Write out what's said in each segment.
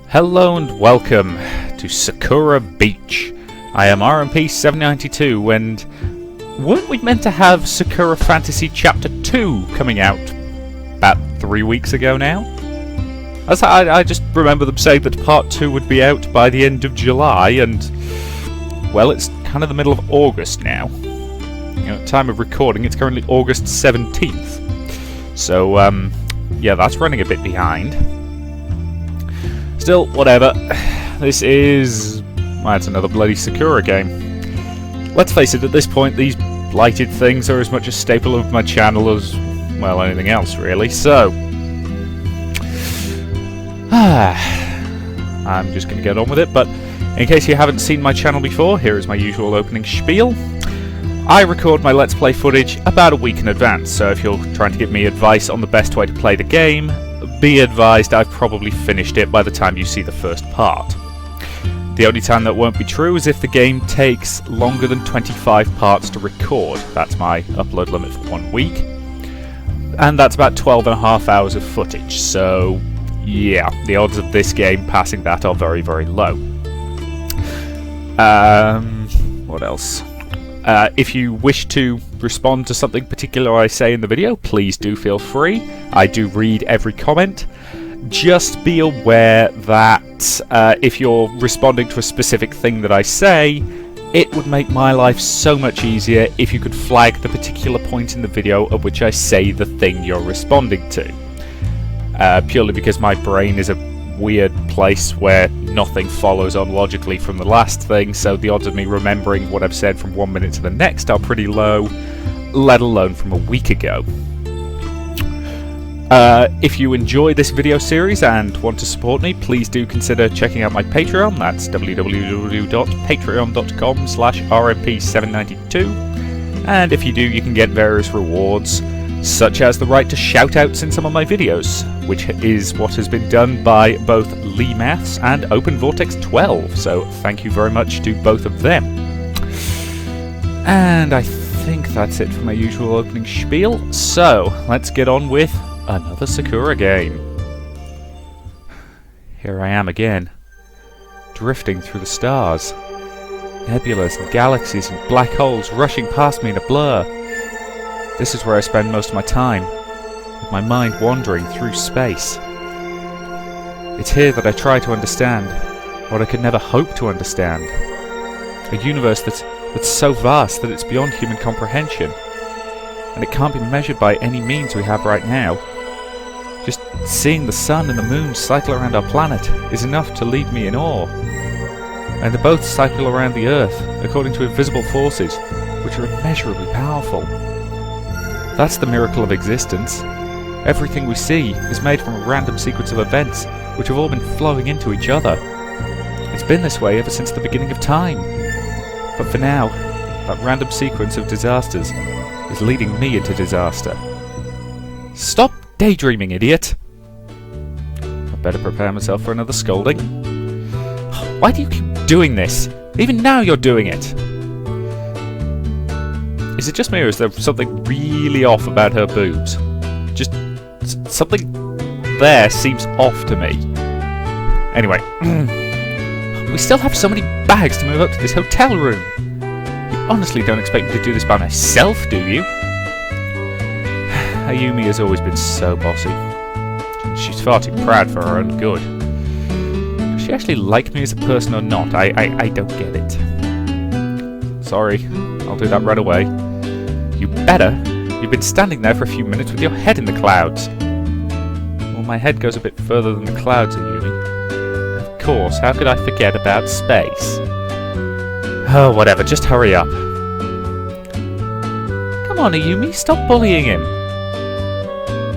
Hello and welcome to Sakura Beach. I am RMP792 and weren't we meant to have Sakura Fantasy Chapter 2 coming out about 3 weeks ago now? I just remember them saying that Part 2 would be out by the end of July and, well, it's kind of the middle of August now. At time of recording it's currently August 17th. So, yeah, that's running a bit behind. Still, whatever. This is... well, it's another bloody Sakura game. Let's face it, at this point, these blighted things are as much a staple of my channel as, well, anything else, really. So... I'm just going to get on with it, but in case you haven't seen my channel before, here is my usual opening spiel. I record my Let's Play footage about a week in advance, so if you're trying to give me advice on the best way to play the game, be advised I've probably finished it by the time you see the first part. The only time that won't be true is if the game takes longer than 25 parts to record. That's my upload limit for 1 week. And that's about 12.5 hours of footage, so yeah, the odds of this game passing that are very, very low. What else? If you wish to respond to something particular I say in the video, please do feel free. I do read every comment. Just be aware that if you're responding to a specific thing that I say, it would make my life so much easier if you could flag the particular point in the video at which I say the thing you're responding to. Purely because my brain is a weird place where nothing follows on logically from the last thing, so the odds of me remembering what I've said from 1 minute to the next are pretty low, let alone from a week ago. If you enjoy this video series and want to support me, please do consider checking out my Patreon. That's www.patreon.com/rmp792, and if you do, you can get various rewards, such as the right to shout-outs in some of my videos, which is what has been done by both Lee Maths and OpenVortex12, so thank you very much to both of them. And I think that's it for my usual opening spiel, so let's get on with another Sakura game. Here I am again, drifting through the stars. Nebulas and galaxies and black holes rushing past me in a blur. This is where I spend most of my time, with my mind wandering through space. It's here that I try to understand what I could never hope to understand. A universe that's so vast that it's beyond human comprehension, and it can't be measured by any means we have right now. Just seeing the sun and the moon cycle around our planet is enough to leave me in awe. And they both cycle around the Earth according to invisible forces, which are immeasurably powerful. That's the miracle of existence. Everything we see is made from a random sequence of events which have all been flowing into each other. It's been this way ever since the beginning of time. But for now, that random sequence of disasters is leading me into disaster. Stop daydreaming, idiot! I'd better prepare myself for another scolding. Why do you keep doing this? Even now you're doing it! Is it just me, or is there something really off about her boobs? Just something there seems off to me. Anyway, we still have so many bags to move up to this hotel room. You honestly don't expect me to do this by myself, do you? Ayumi has always been so bossy. She's far too proud for her own good. Does she actually like me as a person or not? I don't get it. Sorry, I'll do that right away. You better. You've been standing there for a few minutes with your head in the clouds. Well, my head goes a bit further than the clouds, Ayumi. Of course, how could I forget about space? Oh, whatever, just hurry up. Come on, Ayumi, stop bullying him.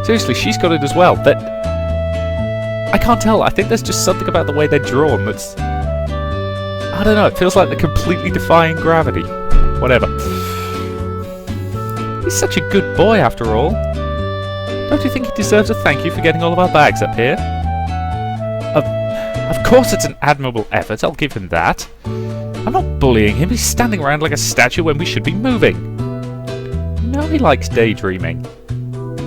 Seriously, she's got it as well. I can't tell, I think there's just something about the way they're drawn that's... I don't know, it feels like they're completely defying gravity. Whatever. He's such a good boy, after all. Don't you think he deserves a thank you for getting all of our bags up here? Of course it's an admirable effort, I'll give him that. I'm not bullying him, he's standing around like a statue when we should be moving. No, he likes daydreaming.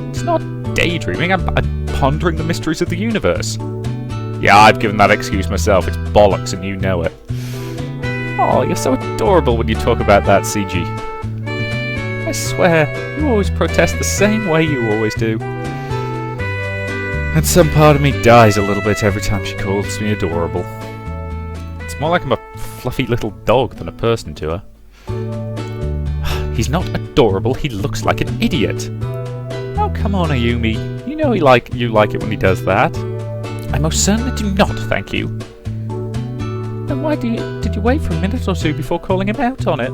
It's not daydreaming, I'm pondering the mysteries of the universe. Yeah, I've given that excuse myself. It's bollocks and you know it. Oh, you're so adorable when you talk about that, CG. I swear, you always protest the same way you always do. And some part of me dies a little bit every time she calls me adorable. It's more like I'm a fluffy little dog than a person to her. He's not adorable, he looks like an idiot. Oh, come on, Ayumi. You know you like it when he does that. I most certainly do not, thank you. Then why did you wait for a minute or two before calling him out on it?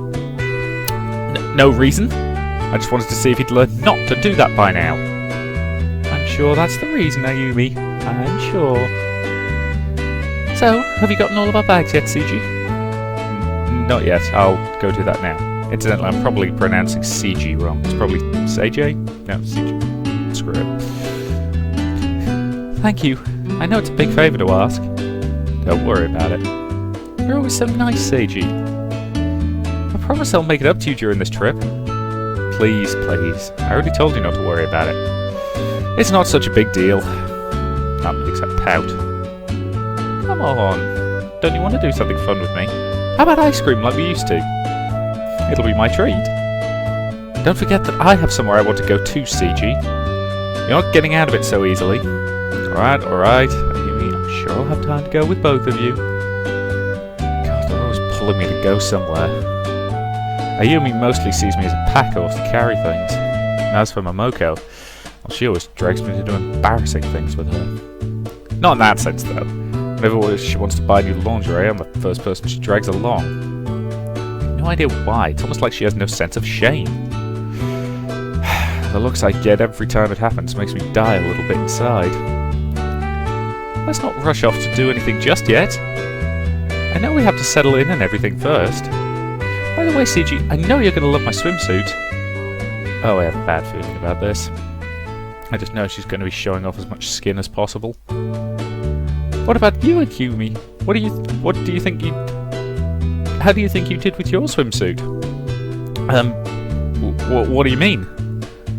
No reason. I just wanted to see if he'd learned not to do that by now. I'm sure that's the reason, Ayumi. I'm sure. So, have you gotten all of our bags yet, CG? Not yet. I'll go do that now. Incidentally, I'm probably pronouncing CG wrong. It's probably CJ? No, CG. Screw it. Thank you. I know it's a big favour to ask. Don't worry about it. You're always so nice, Seiji. I promise I'll make it up to you during this trip. Please, please. I already told you not to worry about it. It's not such a big deal. That makes her pout. Come on. Don't you want to do something fun with me? How about ice cream like we used to? It'll be my treat. Don't forget that I have somewhere I want to go too, CG. You're not getting out of it so easily. Alright. Ayumi, I'm sure I'll have time to go with both of you. God, they're always pulling me to go somewhere. Ayumi mostly sees me as a pack horse to carry things. And as for Momoko, well, she always drags me to do embarrassing things with her. Not in that sense, though. Whenever she wants to buy new lingerie, I'm the first person she drags along. No idea why. It's almost like she has no sense of shame. The looks I get every time it happens makes me die a little bit inside. Let's not rush off to do anything just yet. I know we have to settle in and everything first. By the way, CG, I know you're going to love my swimsuit. Oh, I have a bad feeling about this. I just know she's going to be showing off as much skin as possible. What about you, Ayumi? How do you think you did with your swimsuit? What do you mean?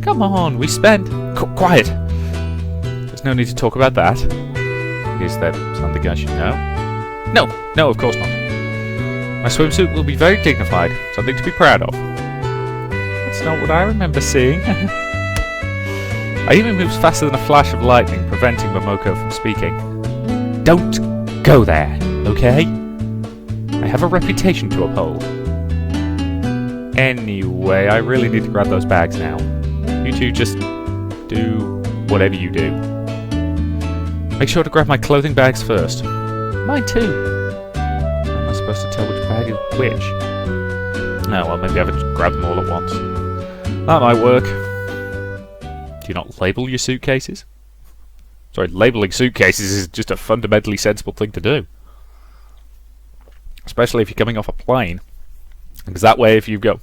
Come on, we spent... Quiet! There's no need to talk about that. Is there something I should know? No, of course not. My swimsuit will be very dignified, something to be proud of. That's not what I remember seeing. Ayumi moves faster than a flash of lightning, preventing Momoko from speaking. Don't go there, okay? I have a reputation to uphold. Anyway, I really need to grab those bags now. You two just do whatever you do. Make sure to grab my clothing bags first. Mine too. How am I supposed to tell which bag is which? Oh, well, maybe I have to grab them all at once. That might work. Do you not label your suitcases? Sorry, labelling suitcases is just a fundamentally sensible thing to do. Especially if you're coming off a plane. Because that way, if you've got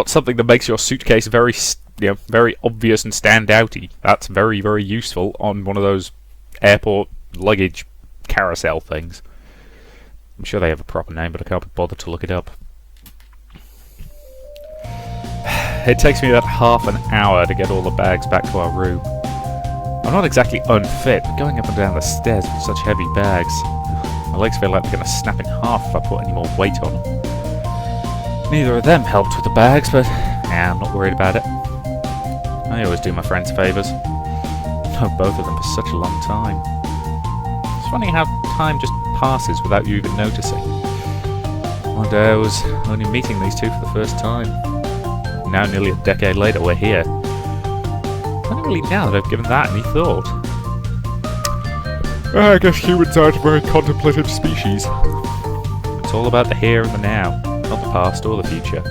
something that makes your suitcase very obvious and stand-outy, that's very, very useful on one of those airport luggage carousel things. I'm sure they have a proper name, but I can't be bothered to look it up. It takes me about half an hour to get all the bags back to our room. I'm not exactly unfit, but going up and down the stairs with such heavy bags, my legs feel like they're going to snap in half if I put any more weight on them. Neither of them helped with the bags, but I'm not worried about it. I always do my friends favours. I've known both of them for such a long time. It's funny how time just passes without you even noticing. One day I was only meeting these two for the first time. Now, nearly a decade later, we're here. I don't really know that I've given that any thought. I guess humans aren't a very contemplative species. It's all about the here and the now, not the past or the future.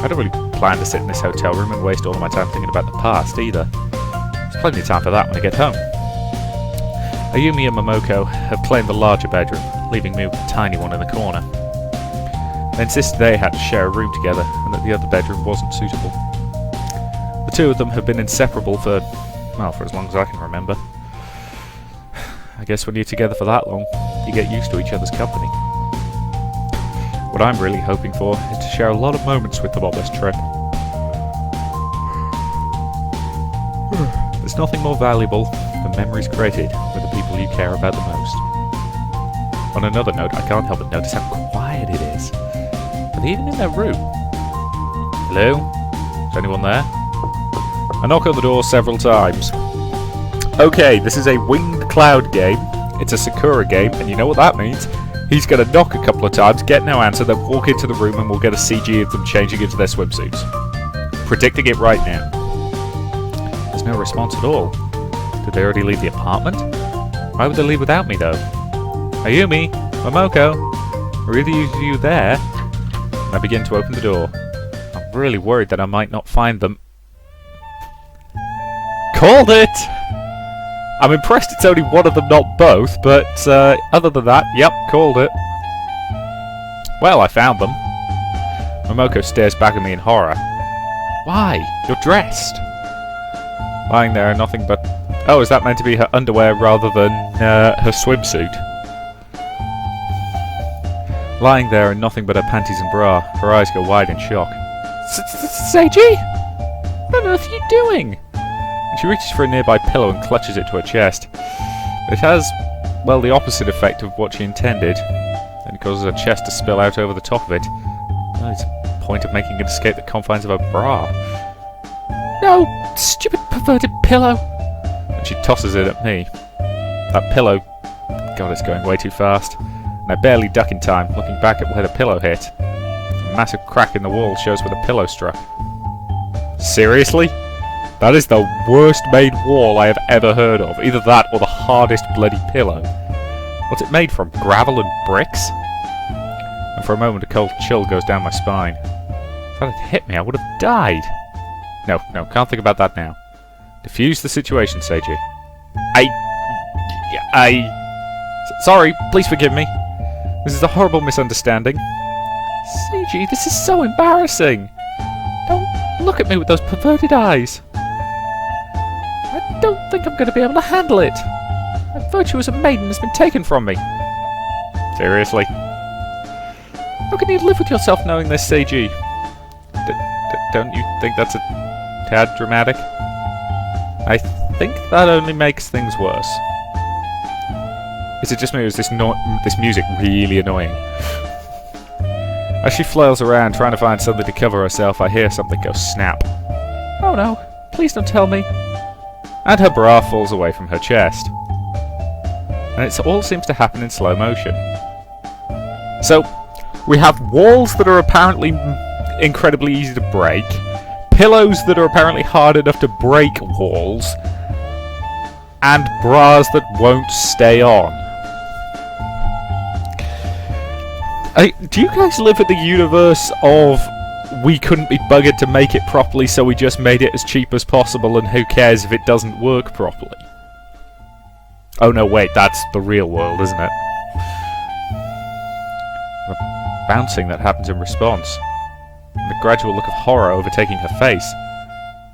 I don't really plan to sit in this hotel room and waste all of my time thinking about the past either. There's plenty of time for that when I get home. Ayumi and Momoko have claimed the larger bedroom, leaving me with the tiny one in the corner. They insisted they had to share a room together and that the other bedroom wasn't suitable. The two of them have been inseparable for as long as I can remember. I guess when you're together for that long, you get used to each other's company. What I'm really hoping for is to share a lot of moments with them on this trip. There's nothing more valuable than for memories created with the people you care about the most. On another note, I can't help but notice how quiet it is. Are they even in their room? Hello? Is anyone there? I knock on the door several times. Okay, this is a winged cloud game. It's a Sakura game, and you know what that means. He's going to knock a couple of times, get no answer, then walk into the room and we'll get a CG of them changing into their swimsuits. Predicting it right now. There's no response at all. Did they already leave the apartment? Why would they leave without me, though? Ayumi, Momoko, are either of you there? And I begin to open the door. I'm really worried that I might not find them. Called it! I'm impressed it's only one of them, not both, but other than that, yep, called it. Well, I found them. Momoko stares back at me in horror. Why? You're dressed. Lying there, nothing but... Oh, is that meant to be her underwear rather than her swimsuit? Lying there in nothing but her panties and bra, her eyes go wide in shock. Seiji? What on earth are you doing? She reaches for a nearby pillow and clutches it to her chest. It has, well, the opposite effect of what she intended, and it causes her chest to spill out over the top of it. Well, it's a point of making it escape the confines of her bra. No! Stupid perverted pillow! And she tosses it at me. That pillow... God, it's going way too fast. And I barely duck in time, looking back at where the pillow hit. A massive crack in the wall shows where the pillow struck. Seriously? That is the worst made wall I have ever heard of. Either that or the hardest bloody pillow. What's it made from? Gravel and bricks? And for a moment a cold chill goes down my spine. If that had hit me, I would have died. No, can't think about that now. Diffuse the situation, Seiji. Sorry, please forgive me. This is a horrible misunderstanding. Seiji, this is so embarrassing. Don't look at me with those perverted eyes. I don't think I'm going to be able to handle it. My virtue as a maiden has been taken from me. Seriously? How can you live with yourself knowing this, Seiji? Don't you think that's a tad dramatic? I think that only makes things worse. Is it just me or is this music really annoying? As she flails around trying to find something to cover herself, I hear something go snap. Oh no, please don't tell me. And her bra falls away from her chest. And it all seems to happen in slow motion. So, we have walls that are apparently incredibly easy to break, pillows that are apparently hard enough to break walls, and bras that won't stay on. Do you guys live in the universe of we couldn't be buggered to make it properly, so we just made it as cheap as possible, and who cares if it doesn't work properly? Oh no, wait, that's the real world, isn't it? The bouncing that happens in response, and the gradual look of horror overtaking her face,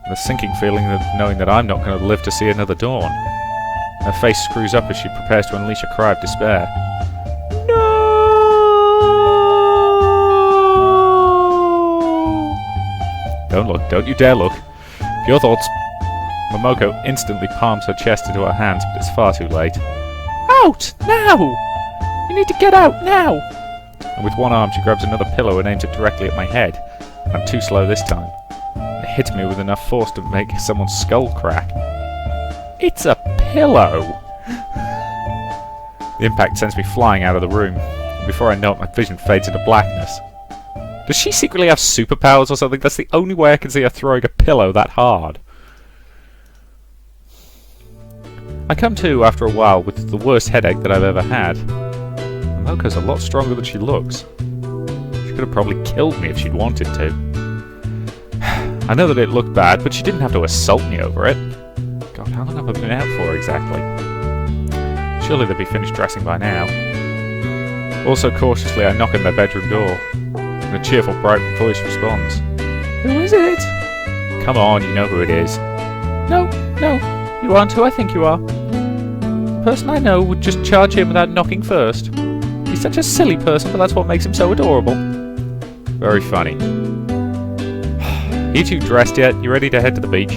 and the sinking feeling of knowing that I'm not going to live to see another dawn. Her face screws up as she prepares to unleash a cry of despair. Don't look, don't you dare look. Your thoughts. Momoko instantly palms her chest into her hands, but it's far too late. Out! Now! You need to get out, now! And with one arm she grabs another pillow and aims it directly at my head. I'm too slow this time. It hits me with enough force to make someone's skull crack. It's a pillow! The impact sends me flying out of the room. Before I know it, my vision fades into blackness. Does she secretly have superpowers or something? That's the only way I can see her throwing a pillow that hard. I come to, after a while, with the worst headache that I've ever had. Moko's a lot stronger than she looks. She could have probably killed me if she'd wanted to. I know that it looked bad, but she didn't have to assault me over it. God, how long have I been out for exactly? Surely they'd be finished dressing by now. Also cautiously, I knock on their bedroom door. And a cheerful, bright voice responds. Who is it? Come on, you know who it is. No, you aren't who I think you are. The person I know would just charge in without knocking first. He's such a silly person, but that's what makes him so adorable. Very funny. You two dressed yet? You ready to head to the beach?